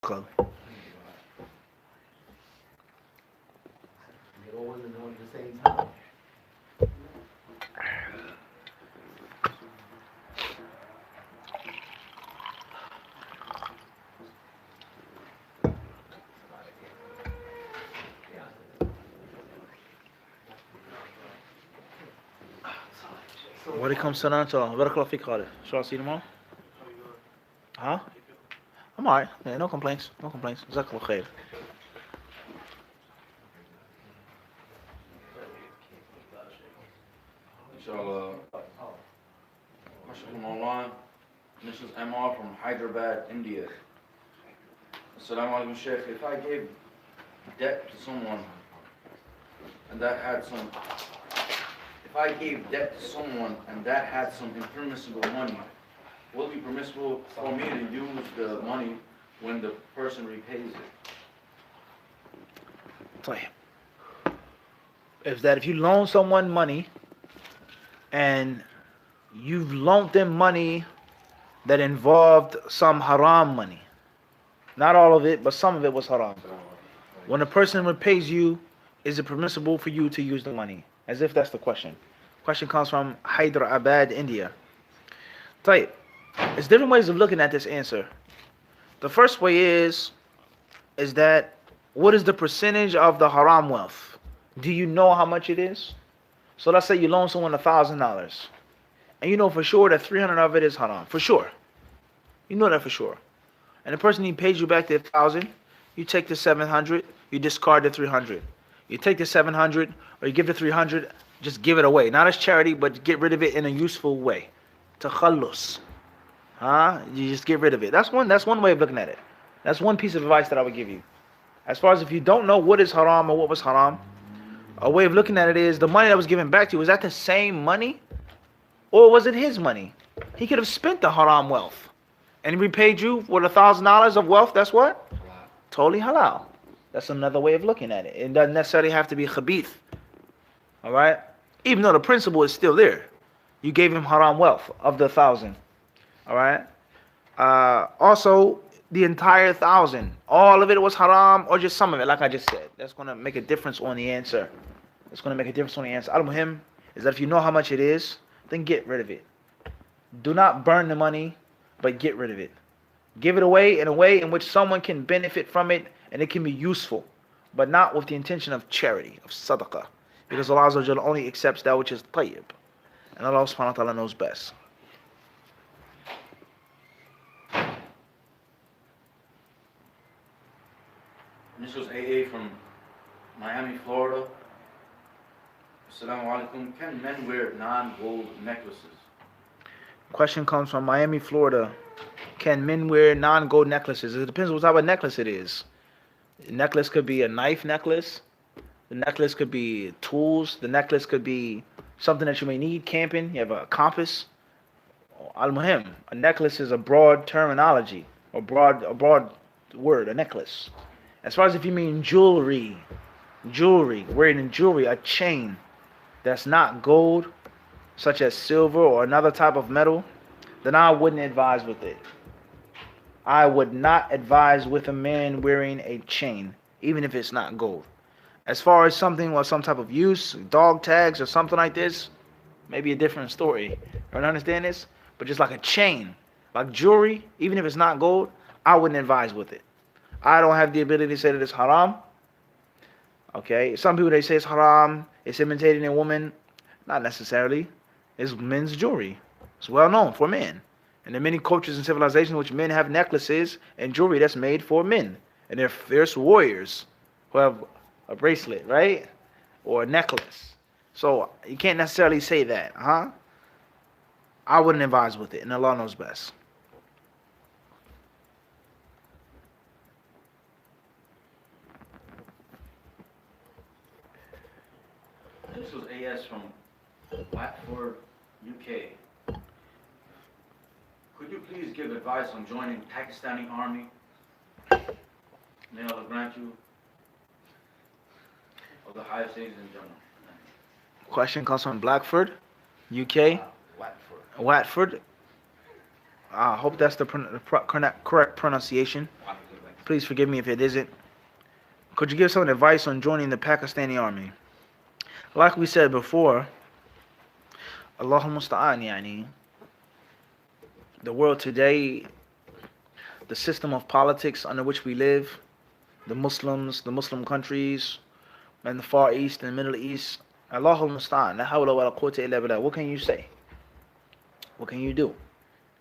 Club. They all wasn't doing it at the same time. وعليكم السلام ورحمة الله. بارك الله فيك خالد. Shall I see you tomorrow? Huh? I'm alright. Yeah, no complaints. No complaints. جزاك الله خير. Inshallah. Mashallah Mawlan. This is MR from Hyderabad, India. Assalamu alaikum Sheikh. If I gave debt to someone and that had some if I gave debt to someone and that had some impermissible money, will it be permissible for me to use the money when the person repays it? طيب. If you loan someone money and you've loaned them money that involved some haram money, not all of it, but some of it was haram. When a person repays you, is it permissible for you to use the money? As if that's the question. Question comes from Hyderabad, India. طيب. There's different ways of looking at this answer. The first way is that what is the percentage of the haram wealth? Do you know how much it is? So let's say you loan someone $1,000, and you know for sure that 300 of it is haram. For sure. You know that for sure. And the person he pays you back the 1,000, you take the 700, you discard the 300. You take the 700, or you give the 300, just give it away. Not as charity, but get rid of it in a useful way. Takhallus. You just get rid of it. That's one way of looking at it. That's one piece of advice that I would give you. As far as if you don't know what is haram or what was haram, a way of looking at it is the money that was given back to you, was that the same money? Or was it his money? He could have spent the haram wealth and he repaid you with $1,000 of wealth. That's what? Totally halal. That's another way of looking at it. It doesn't necessarily have to be khabith. Alright? Even though the principle is still there. You gave him haram wealth of the 1,000. Alright? Also, the entire 1,000, all of it was haram or just some of it, like I just said. That's going to make a difference on the answer. It's going to make a difference on the answer. Al-Muhim is that if you know how much it is, then get rid of it. Do not burn the money, but get rid of it. Give it away in a way in which someone can benefit from it and it can be useful, but not with the intention of charity, of sadaqah. Because Allah Azza wa Jalla only accepts that which is tayyib. And Allah subhanahu wa ta'ala knows best. This was AA from Miami, Florida. Assalamu alaikum. Can men wear non-gold necklaces? Question comes from Miami, Florida. Can men wear non-gold necklaces? It depends what type of necklace it is. The necklace could be a knife necklace. The necklace could be tools. The necklace could be something that you may need camping. You have a compass. Al-Muhim. A necklace is a broad terminology. A broad word, a necklace. As far as if you mean jewelry, wearing in jewelry, a chain that's not gold, such as silver or another type of metal, then I wouldn't advise with it. I would not advise with a man wearing a chain, even if it's not gold. As far as something or some type of use, dog tags or something like this, maybe a different story. You don't understand this? But just like a chain, like jewelry, even if it's not gold, I wouldn't advise with it. I don't have the ability to say that it's haram. Okay, some people, they say it's haram, it's imitating a woman. Not necessarily. It's men's jewelry. It's well known for men. And there are many cultures and civilizations in which men have necklaces and jewelry that's made for men. And they're fierce warriors who have a bracelet, right? Or a necklace. So you can't necessarily say that, I wouldn't advise with it, and Allah knows best. This was AS from Watford, UK. Could you please give advice on joining Pakistani army? May Allah grant you of the highest things in general. Question comes from Blackford, UK. Watford. I hope that's the correct pronunciation. Please forgive me if it isn't. Could you give some advice on joining the Pakistani army? Like we said before, Allahumma musta'an, yani. The world today, the system of politics under which we live, the Muslims, the Muslim countries, and the Far East and the Middle East, Allahumma musta'an, la hawla wa la quwwata illa billah. What can you say? What can you do?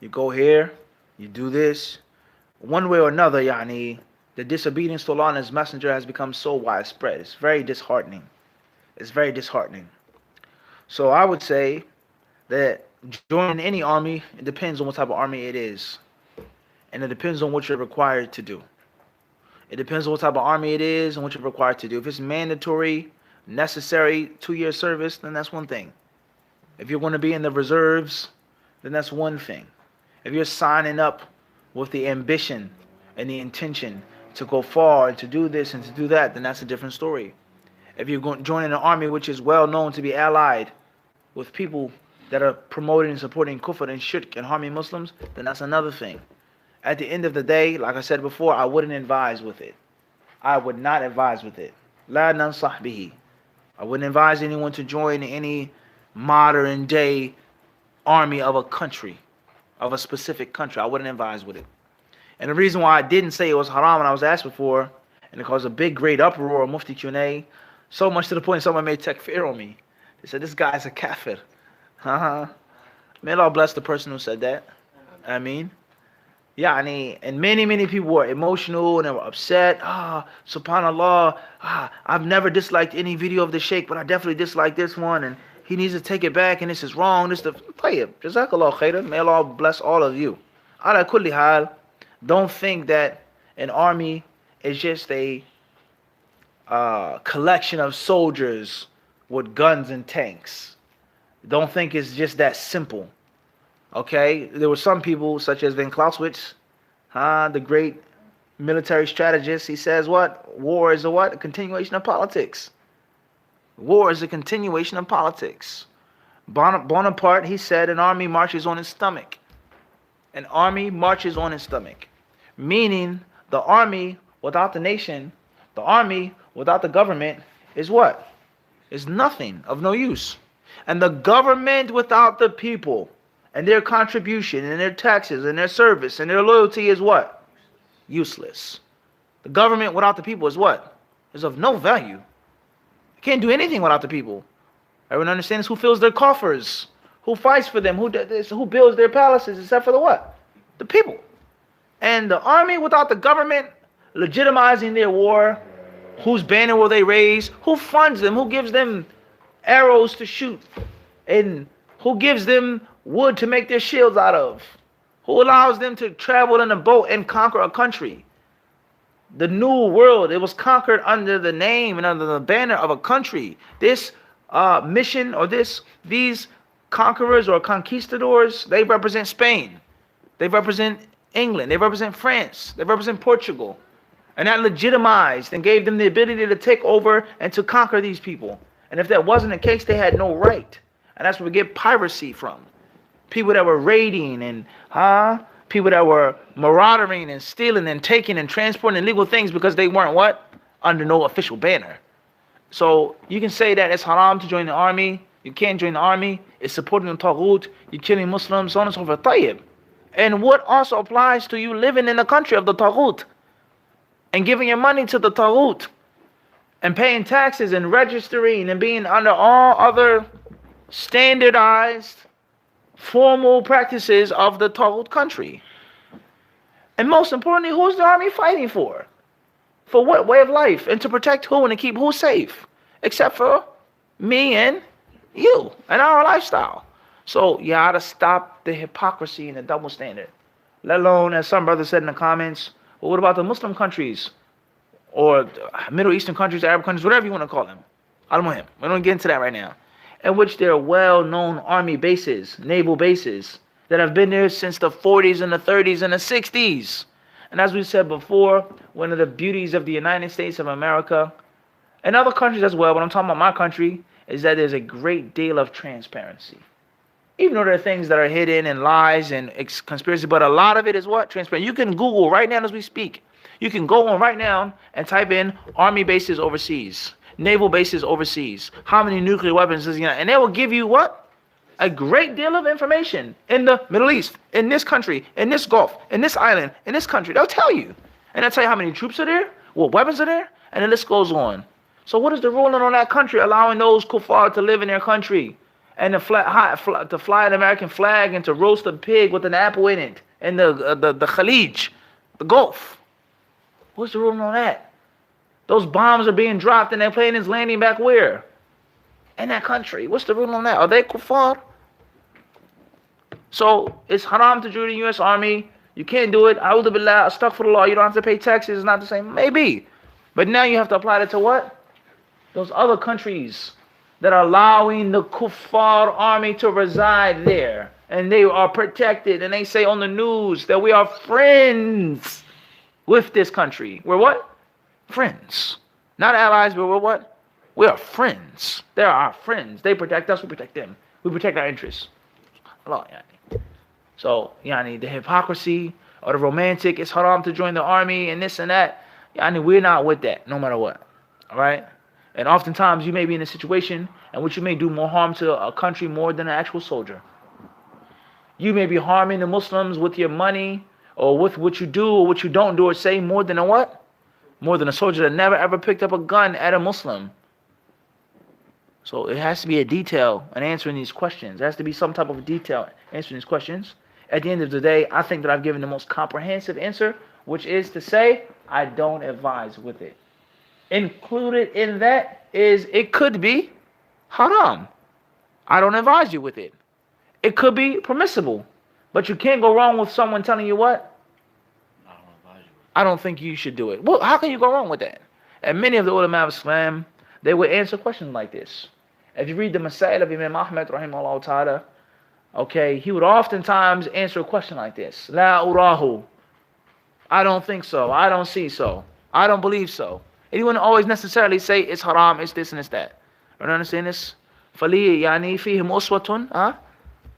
You go here, you do this. One way or another, yani, the disobedience to Allah and His Messenger has become so widespread. It's very disheartening. It's very disheartening. So I would say that joining any army, it depends on what type of army it is. And it depends on what you're required to do. It depends on what type of army it is and what you're required to do. If it's mandatory, necessary, 2-year service, then that's one thing. If you're going to be in the reserves, then that's one thing. If you're signing up with the ambition and the intention to go far and to do this and to do that, then that's a different story. If you're going joining an army which is well known to be allied with people that are promoting and supporting kufr and shirk and harming Muslims, then that's another thing. At the end of the day, like I said before, I wouldn't advise with it. I would not advise with it. La nansah bihi. I wouldn't advise anyone to join any modern day army of a country, of a specific country. I wouldn't advise with it. And the reason why I didn't say it was haram when I was asked before, and it caused a big, great uproar, Mufti Q&A, so much to the point someone made takfir on me. They said, this guy's a kafir. May Allah bless the person who said that. I mean, and many people were emotional and they were upset. Subhanallah, I've never disliked any video of the Sheikh, but I definitely dislike this one, and he needs to take it back, and this is wrong. This is the tayyib. Jazakallah khairan. May Allah bless all of you. Ala kulli hal, don't think that an army is just a collection of soldiers with guns and tanks. Don't think it's just that simple. Okay? There were some people, such as Van Clausewitz, the great military strategist. He says what? War is a what? A continuation of politics. War is a continuation of politics. Bonaparte, he said, an army marches on its stomach. An army marches on its stomach. Meaning, the army without the nation, the army without the government is what? Is nothing, of no use. And the government without the people and their contribution and their taxes and their service and their loyalty is what? Useless. The government without the people is what? Is of no value. Can't do anything without the people. Everyone understands who fills their coffers, who fights for them, who builds their palaces, except for the what? The people. And the army without the government legitimizing their war, whose banner will they raise, who funds them, who gives them arrows to shoot, and who gives them wood to make their shields out of, who allows them to travel in a boat and conquer a country. The new world, it was conquered under the name and under the banner of a country. This mission or these conquerors or conquistadors, they represent Spain. They represent England. They represent France. They represent Portugal. And that legitimized and gave them the ability to take over and to conquer these people. And if that wasn't the case, they had no right. And that's where we get piracy from. People that were raiding and people that were marauding and stealing and taking and transporting illegal things because they weren't what? Under no official banner. So you can say that it's haram to join the army. You can't join the army. It's supporting the Taghut. You're killing Muslims, so on and so forth. Tayyib. And what also applies to you living in the country of the Taghut and giving your money to the Taghut and paying taxes and registering and being under all other standardized formal practices of the Taghut country. And most importantly, who's the army fighting for? For what way of life? And to protect who and to keep who safe? Except for me and you and our lifestyle. So you gotta stop the hypocrisy and the double standard. Let alone, as some brother said in the comments, well, what about the Muslim countries? Or Middle Eastern countries, Arab countries, whatever you want to call them. I don't want him. We don't get into that right now. In which there are well-known army bases, naval bases, that have been there since the 40s and the 30s and the 60s. And as we said before, one of the beauties of the United States of America, and other countries as well, but I'm talking about my country, is that there's a great deal of transparency. Even though there are things that are hidden and lies and conspiracy, but a lot of it is what? Transparent. You can Google right now as we speak. You can go on right now and type in army bases overseas, naval bases overseas, how many nuclear weapons is, and they will give you what? A great deal of information in the Middle East, in this country, in this Gulf, in this island, in this country. They'll tell you. And they'll tell you how many troops are there, what weapons are there, and the list goes on. So what is the ruling on that country, allowing those kuffar to live in their country and to fly an American flag and to roast a pig with an apple in it in the Khalij, the Gulf? What's the ruling on that? Those bombs are being dropped and their plane is landing back where? In that country. What's the ruling on that? Are they kuffar? So it's haram to join the U.S. Army. You can't do it. A'udhu billah, astaghfirullah. You don't have to pay taxes. It's not the same. Maybe. But now you have to apply it to what? Those other countries that are allowing the kuffar army to reside there. And they are protected. And they say on the news that we are friends with this country. We're what? Friends. Not allies, but we're what? We are friends. They're our friends. They protect us. We protect them. We protect our interests. Allah, yani. So, yani, the hypocrisy or the romantic, it's haram to join the army and this and that. Yani, we're not with that, no matter what. All right? And oftentimes you may be in a situation in which you may do more harm to a country more than an actual soldier. You may be harming the Muslims with your money or with what you do or what you don't do or say more than a what? More than a soldier that never ever picked up a gun at a Muslim. So it has to be a detail in answering these questions. There has to be some type of detail answering these questions. At the end of the day, I think that I've given the most comprehensive answer, which is to say, I don't advise with it. Included in that is it could be haram. I don't advise you with it. It could be permissible. But you can't go wrong with someone telling you what? I don't think you should do it. Well, how can you go wrong with that? And many of the ulama of Islam, they would answer questions like this. If you read the Masail of Imam Ahmed, rahimahullah ta'ala, okay, he would oftentimes answer a question like this. La urahu. I don't think so. I don't see so. I don't believe so. And he wouldn't always necessarily say it's haram, it's this and it's that. You understand this? فَلِي يعني فِيهِمْ أُسْوَةٌ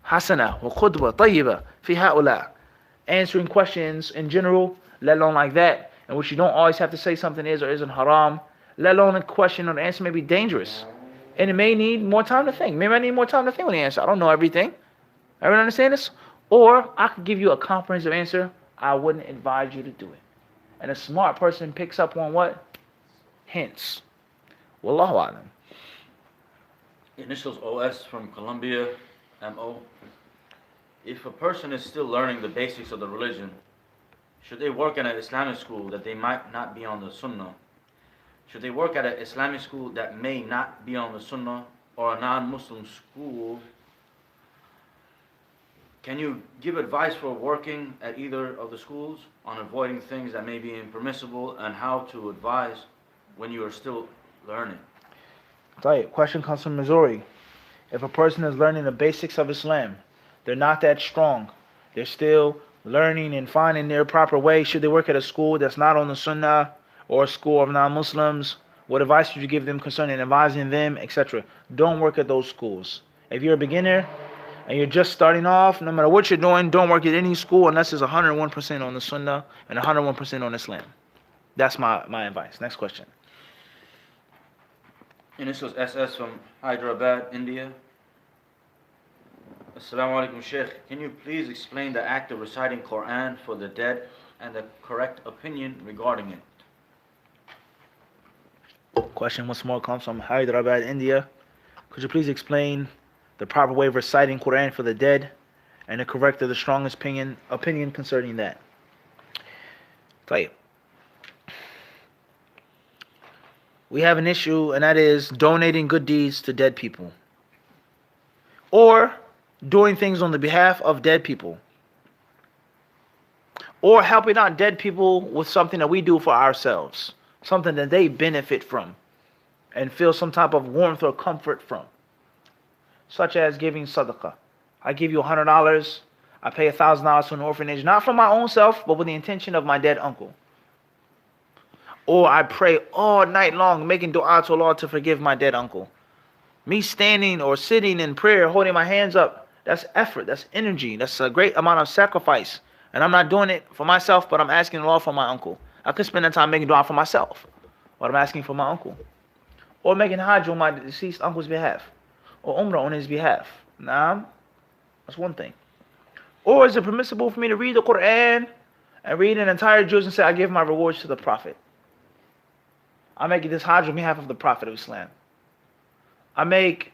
حَسَنَةٌ وَقُدْوَةٌ طَيِّبَةٌ فِي هَؤُلَاءِ. Answering questions in general, let alone like that, in which you don't always have to say something is or isn't haram, let alone a question or the answer may be dangerous. And it may need more time to think. Maybe I need more time to think on the answer. I don't know everything. Everyone understand this? Or I could give you a comprehensive answer. I wouldn't advise you to do it. And a smart person picks up on what? Hints. Wallahu alam. Initials OS from Colombia, MO. If a person is still learning the basics of the religion, should they work at an Islamic school that they might not be on the Sunnah? Should they work at an Islamic school that may not be on the Sunnah, or a non-Muslim school? Can you give advice for working at either of the schools on avoiding things that may be impermissible and how to advise when you are still learning? Right. Question comes from Missouri. If a person is learning the basics of Islam, they're not that strong. They're still learning and finding their proper way. Should they work at a school that's not on the Sunnah or a school of non-Muslims? What advice would you give them concerning advising them, etc.? Don't work at those schools. If you're a beginner and you're just starting off, no matter what you're doing, don't work at any school unless it's 101% on the Sunnah and 101% on Islam. That's my advice. Next question. Initials SS from Hyderabad, India. Assalamu alaikum, Sheikh. Can you please explain the act of reciting Quran for the dead and the correct opinion regarding it? Question once more comes from Hyderabad, India. Could you please explain the proper way of reciting Quran for the dead and the correct or the strongest opinion concerning that? Right. We have an issue, and that is donating good deeds to dead people, or doing things on the behalf of dead people, or helping out dead people with something that we do for ourselves, something that they benefit from and feel some type of warmth or comfort from, such as giving sadaqah. I give you $100, I pay $1,000 to an orphanage, not for my own self, but with the intention of my dead uncle. Or I pray all night long, making dua to Allah to forgive my dead uncle. Me standing or sitting in prayer, holding my hands up, that's effort, that's energy, that's a great amount of sacrifice. And I'm not doing it for myself, but I'm asking Allah for my uncle. I could spend that time making dua for myself, what I'm asking for my uncle, or making hajj on my deceased uncle's behalf, or umrah on his behalf. Nah, that's one thing. Or is it permissible for me to read the Quran and read an entire juz and say I give my rewards to the Prophet? I make this hajj on behalf of the Prophet of Islam. I make,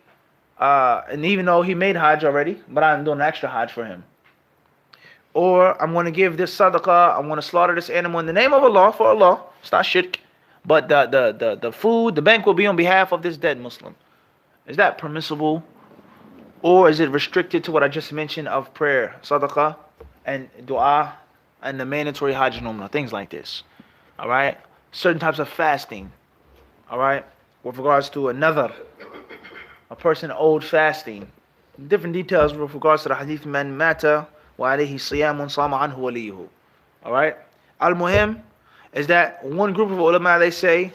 and even though he made hajj already, but I'm doing an extra hajj for him. Or I'm going to give this sadaqah, I'm going to slaughter this animal in the name of Allah, for Allah. It's not shirk. But the food, the bank will be on behalf of this dead Muslim. Is that permissible? Or is it restricted to what I just mentioned of prayer, sadaqah, and dua, and the mandatory hajj and umrah, things like this? Alright? Certain types of fasting. Alright? With regards to another, a person owed fasting. Different details with regards to the hadith, man mata wa alayhi siyamun sama anhu waliyuhu. Alright? Al-Muhim is that one group of ulama, they say,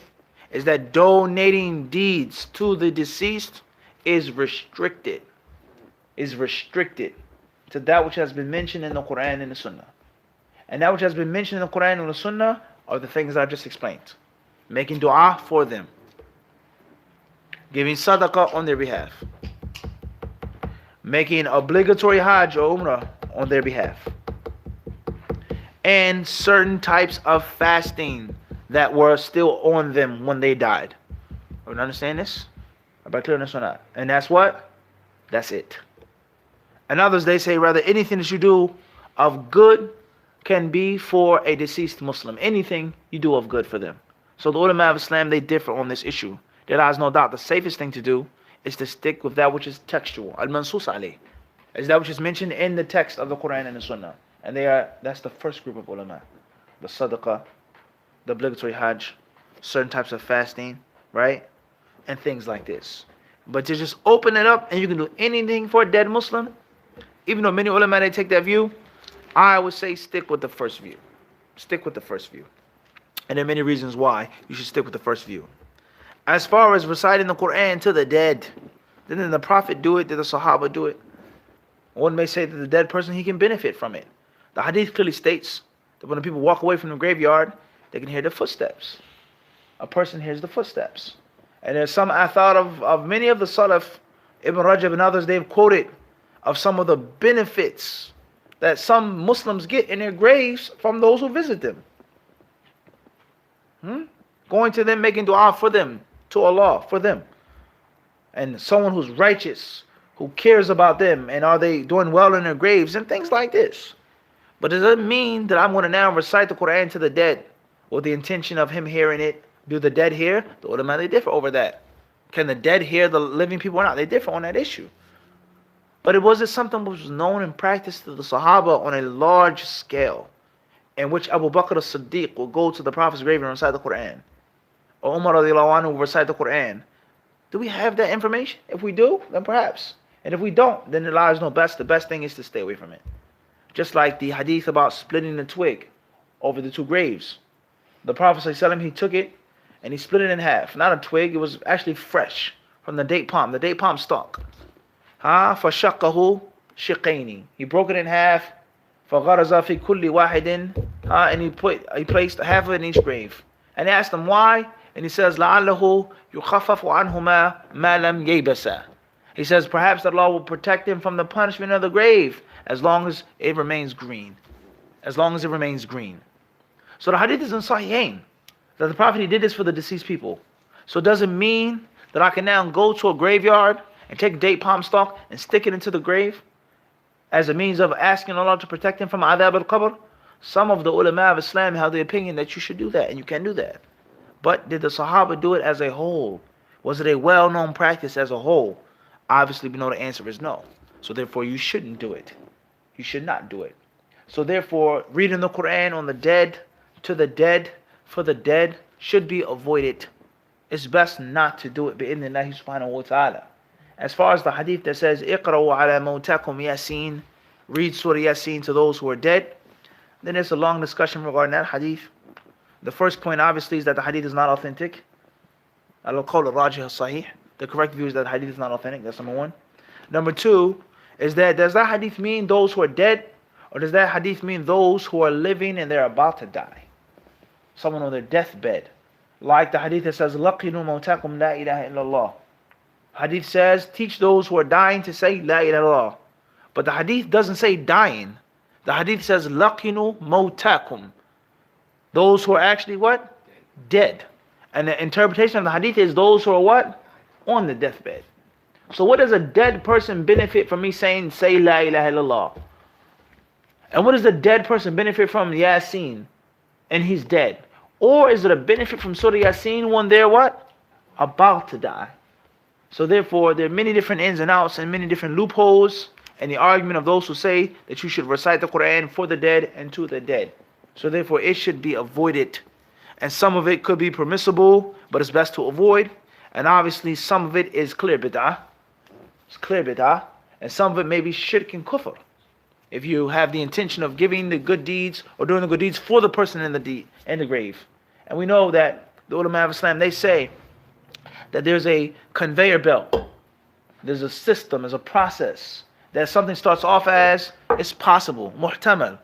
is that donating deeds to the deceased is restricted. Is restricted to that which has been mentioned in the Quran and the Sunnah. And that which has been mentioned in the Quran and the Sunnah are the things I just explained. Making dua for them. Giving sadaqah on their behalf. Making obligatory hajj or umrah on their behalf. And certain types of fasting that were still on them when they died. Are we understand this? Am I clear on this or not? And that's what? That's it. And others, they say rather anything that you do of good can be for a deceased Muslim. Anything you do of good for them. So the ulama of Islam, they differ on this issue. There is no doubt the safest thing to do is to stick with that which is textual. Al-mansus alayh. Is that which is mentioned in the text of the Quran and the Sunnah. And that's the first group of ulama. The sadaqah, the obligatory hajj, certain types of fasting, right? And things like this. But to just open it up and you can do anything for a dead Muslim, even though many ulama, they take that view, I would say stick with the first view. Stick with the first view. And there are many reasons why you should stick with the first view. As far as reciting the Quran to the dead, didn't the Prophet do it? Did the Sahaba do it? One may say that the dead person, he can benefit from it. The hadith clearly states that when the people walk away from the graveyard, they can hear the footsteps. A person hears the footsteps. And there's some I thought of many of the Salaf, Ibn Rajab and others, they've quoted of some of the benefits that some Muslims get in their graves from those who visit them. Going to them, making dua for them, to Allah, for them. And someone who's righteous, who cares about them, and are they doing well in their graves, and things like this. But does that mean that I'm going to now recite the Quran to the dead with the intention of him hearing it? Do the dead hear? The ulama, they differ over that. Can the dead hear the living people or not? They differ on that issue. But it wasn't something which was known and practiced to the Sahaba on a large scale, in which Abu Bakr as-Siddiq will go to the Prophet's grave and recite the Quran. Or Umar radiallahu anhu will recite the Quran. Do we have that information? If we do, then perhaps. And if we don't, then the lies no best. The best thing is to stay away from it. Just like the hadith about splitting the twig over the two graves. The Prophet ﷺ, he took it and he split it in half. Not a twig, it was actually fresh from the date palm stalk. فَشَقَّهُ شِقَيْنِ. He broke it in half. فَغَرَزَ فِي كُلِّ وَاحِدٍ. And he placed half of it in each grave. And they asked him why, and he says, لَعَلَّهُ يُخَفَّفُ عَنْهُمَا مَا لَمْ يَيْبَسَ. He says, perhaps that Allah will protect him from the punishment of the grave as long as it remains green. As long as it remains green. So the hadith is in Sahihain that the Prophet, he did this for the deceased people. So does it mean that I can now go to a graveyard and take a date palm stalk and stick it into the grave as a means of asking Allah to protect him from adhab al-qabr? Some of the ulama of Islam have the opinion that you should do that and you can do that. But did the Sahaba do it as a whole? Was it a well-known practice as a whole? Obviously, we know the answer is no. So therefore, you shouldn't do it. You should not do it. So therefore, reading the Quran on the dead, to the dead, for the dead, should be avoided. It's best not to do it. Bi'idhnillahi subhanahu wa ta'ala. As far as the hadith that says, "Iqra'u ala mawtakum yasin," read Surah Yasin to those who are dead, then there's a long discussion regarding that hadith. The first point, obviously, is that the hadith is not authentic. Al-qawl al-rajih al-sahih. The correct view is that the hadith is not authentic. That's number one. Number two is that, does that hadith mean those who are dead, or does that hadith mean those who are living and they're about to die? someone on their deathbed. Like the hadith that says, لَقِنُوا مَوْتَاكُمْ لَا إِلَهَ إِلَّا اللَّهِ. Hadith says, teach those who are dying to say La ilaha illallah. But the hadith doesn't say dying. The hadith says, لَقِنُوا مَوْتَاكُمْ. Those who are actually what? Dead. And the interpretation of the hadith is those who are what? On the deathbed. So what does a dead person benefit from me saying, say La ilaha illallah? And what does the dead person benefit from Yasin? And he's dead. Or is it a benefit from Surah Yasin when they're what? About to die. So therefore, there are many different ins and outs and many different loopholes in the argument of those who say that you should recite the Quran for the dead and to the dead. So therefore, it should be avoided. And some of it could be permissible, but it's best to avoid. And obviously, some of it is clear bid'ah. It's clear bid'ah. And some of it may be shirk and kufr. If you have the intention of giving the good deeds or doing the good deeds for the person in the grave. And we know that the ulama of Islam, they say that there's a conveyor belt. There's a system, there's a process. That something starts off as, it's possible, muhtamal.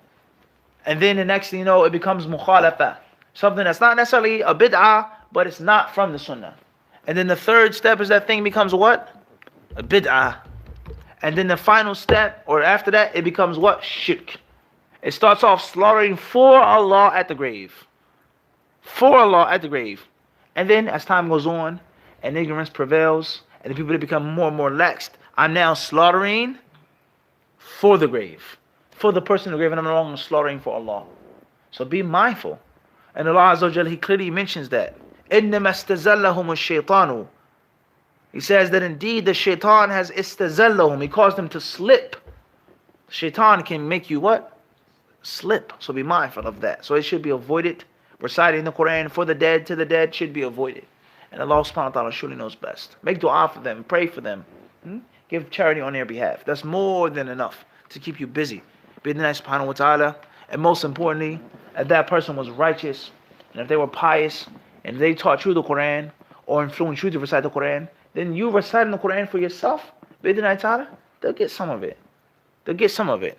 And then the next thing you know, it becomes mukhalafa. Something that's not necessarily a bid'ah, but it's not from the sunnah. And then the third step is that thing becomes what? A bid'ah. And then the final step, or after that, it becomes what? Shirk. It starts off slaughtering for Allah at the grave. For Allah at the grave. And then as time goes on, and ignorance prevails, and the people become more and more laxed, I'm now slaughtering for the grave. For the person in the grave, and I'm no longer slaughtering for Allah. So be mindful. And Allah Azza wa Jalla, He clearly mentions that. إِنَّمَا اسْتَزَلَّهُمُ الشَّيْطَانُ. He says that indeed the shaitan has istazallahum. He caused them to slip. Shaitan can make you what? Slip. So be mindful of that. So it should be avoided. Reciting the Quran for the dead to the dead should be avoided. And Allah subhanahu wa ta'ala surely knows best. Make dua for them. Pray for them. Give charity on their behalf. That's more than enough to keep you busy. Bidnillah subhanahu wa ta'ala. And most importantly, if that person was righteous, and if they were pious, and they taught you the Quran, or influenced you to recite the Quran, then you reciting the Quran for yourself, bidnillah ta'ala, they'll get some of it. They'll get some of it.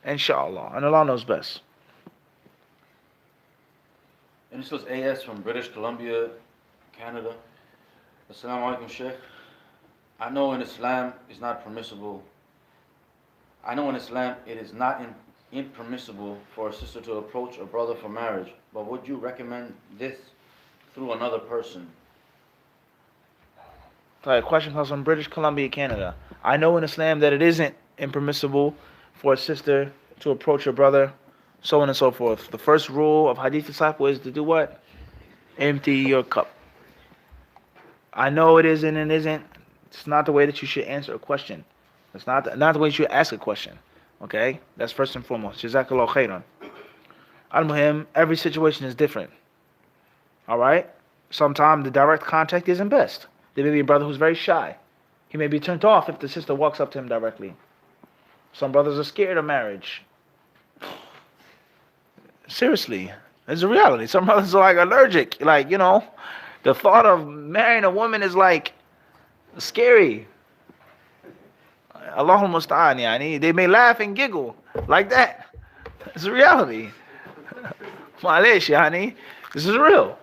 Inshallah. And Allah knows best. And this was AS from British Columbia, Canada. Assalamu alaikum, Sheikh. I know in Islam it's not permissible. I know in Islam it is not impermissible for a sister to approach a brother for marriage. But would you recommend this through another person? Question comes from British Columbia, Canada. I know in Islam that it isn't impermissible for a sister to approach her brother, so on and so forth. The first rule of Hadith disciple is to do what? Empty your cup. I know it isn't and isn't. It's not the way that you should answer a question. It's not the way you should ask a question. Okay? That's first and foremost. Jazakallah khairan. Al-Muhim, every situation is different. Alright? Sometimes the direct contact isn't best. There may be a brother who's very shy. He may be turned off if the sister walks up to him directly. Some brothers are scared of marriage. Seriously. It's a reality. Some brothers are like allergic. Like, the thought of marrying a woman is like scary. Allahul musta'an, yani. They may laugh and giggle like that. It's a reality. Malish, yani. This is real.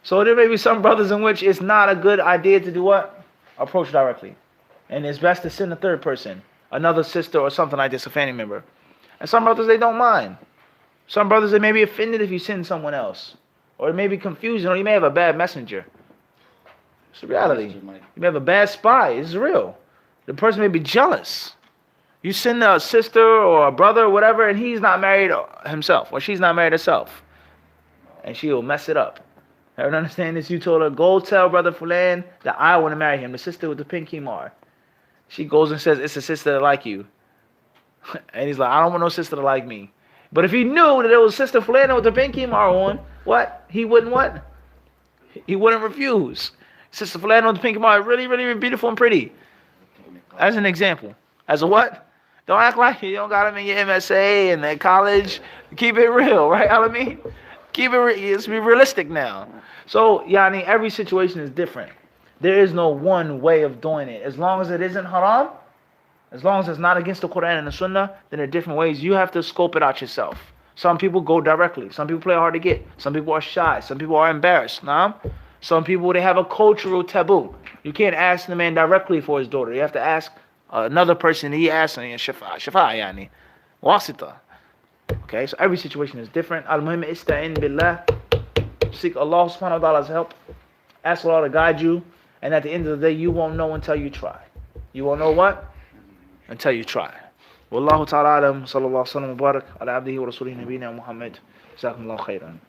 So there may be some brothers in which it's not a good idea to do what? Approach directly. And it's best to send a third person, another sister or something like this, a family member. And some brothers, they don't mind. Some brothers, they may be offended if you send someone else. Or it may be confusing, or you may have a bad messenger. It's a reality. You may have a bad spy. It's real. The person may be jealous. You send a sister or a brother or whatever, and he's not married himself, or she's not married herself. And she will mess it up. I don't understand this. You told her, go tell brother Fulan that I want to marry him, the sister with the pink himar. She goes and says, it's a sister that like you. And he's like, I don't want no sister to like me. But if he knew that it was sister Fulan with the pink himar on, what? He wouldn't what? He wouldn't refuse. Sister Fulan with the pink himar, really, really beautiful and pretty. As an example. As a what? Don't act like you don't got them in your MSA and at college. Keep it real, right? I mean, keep it real. Let's be realistic now. So, yani, every situation is different. There is no one way of doing it. As long as it isn't haram, as long as it's not against the Quran and the Sunnah, then there are different ways. You have to scope it out yourself. Some people go directly. Some people play hard to get. Some people are shy. Some people are embarrassed. Nah? Some people, they have a cultural taboo. You can't ask the man directly for his daughter. You have to ask another person. He asks, shafa yani, wasita. Okay, so every situation is different. Al-muhim ista'in billah. Seek Allah subhanahu wa ta'ala's help. Ask Allah to guide you. And at the end of the day, you won't know until you try. You won't know what? Until you try. Wallahu ta'ala alam. Sallallahu alaihi wa sallam. Mubarak. Ala abdihi wa rasulihi nabina Muhammad. Jazakumullahu khairan.